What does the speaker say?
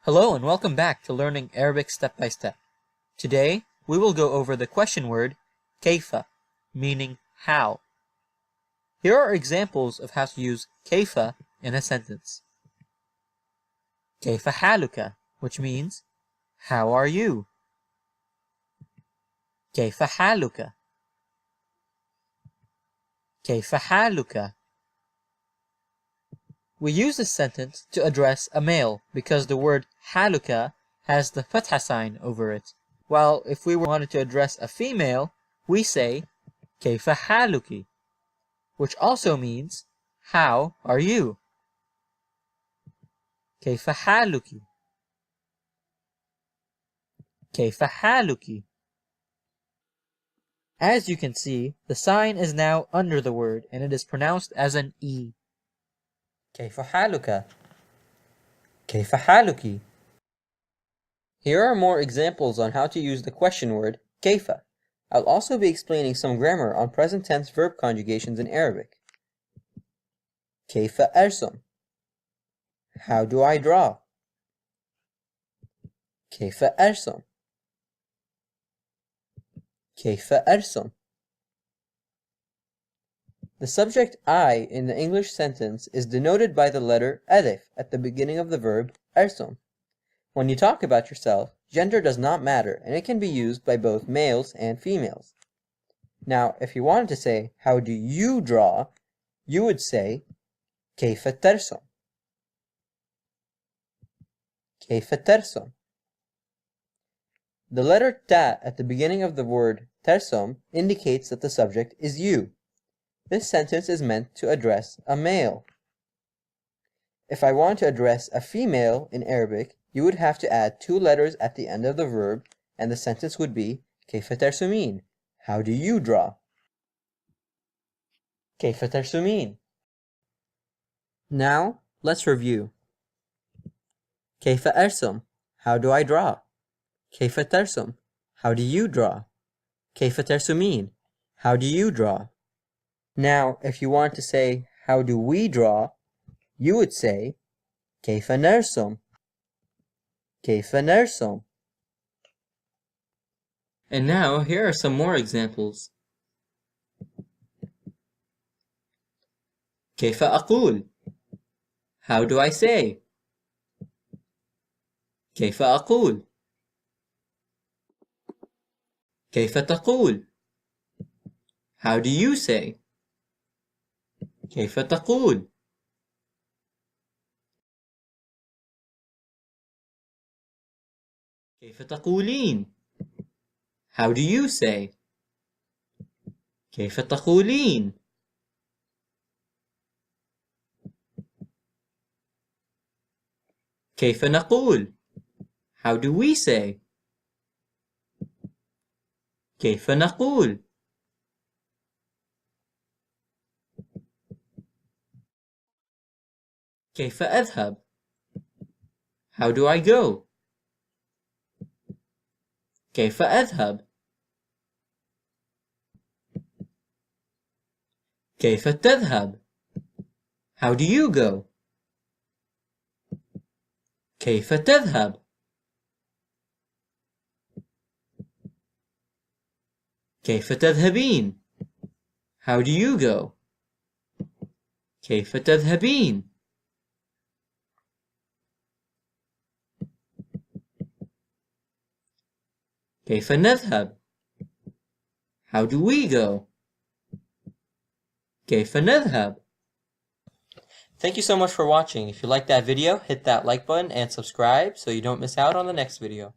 Hello and welcome back to Learning Arabic Step by Step. Today, we will go over the question word كيف, meaning how. Here are examples of how to use كيف in a sentence. كيف حالك, which means, how are you? كيف حالك? كيف حالك? We use this sentence to address a male because the word حالك has the fatha sign over it. While if we wanted to address a female, we say كيف حالك, which also means, how are you? كيف حالك? كيف حالك? As you can see, the sign is now under the word and it is pronounced as an E. كيف حالك? كيف حالك? Here are more examples on how to use the question word كيف. I'll also be explaining some grammar on present tense verb conjugations in Arabic. كيف أرسم? How do I draw? كيف أرسم? كيف أرسم? The subject I in the English sentence is denoted by the letter alif at the beginning of the verb أرسم. When you talk about yourself, gender does not matter and it can be used by both males and females. Now, if you wanted to say, how do you draw, you would say كيف ترسم? كيف ترسم? The letter ta at the beginning of the word ترسم indicates that the subject is you. This sentence is meant to address a male. If I want to address a female in Arabic, you would have to add two letters at the end of the verb, and the sentence would be كيف ترسمين? How do you draw? كيف ترسمين? Now, let's review. كيف أرسم? How do I draw? كيف ترسم? How do you draw? كيف ترسمين? How do you draw? Now, if you want to say, how do we draw, you would say كيف نرسم? كيف نرسم? And now, here are some more examples. كيف أقول? How do I say? كيف أقول? كيف تقول? How do you say? كيف تقول؟ كيف تقولين؟ How do you say? كيف تقولين؟ كيف نقول? How do we say? كيف نقول؟ كيف أذهب? How do I go? كيف أذهب؟ كيف تذهب؟ How do you go? كيف تذهب؟ كيف تذهبين؟ How do you go? كيف تذهبين؟ كيف نذهب؟ How do we go? كيف نذهب؟ Thank you so much for watching. If you liked that video, hit that like button and subscribe so you don't miss out on the next video.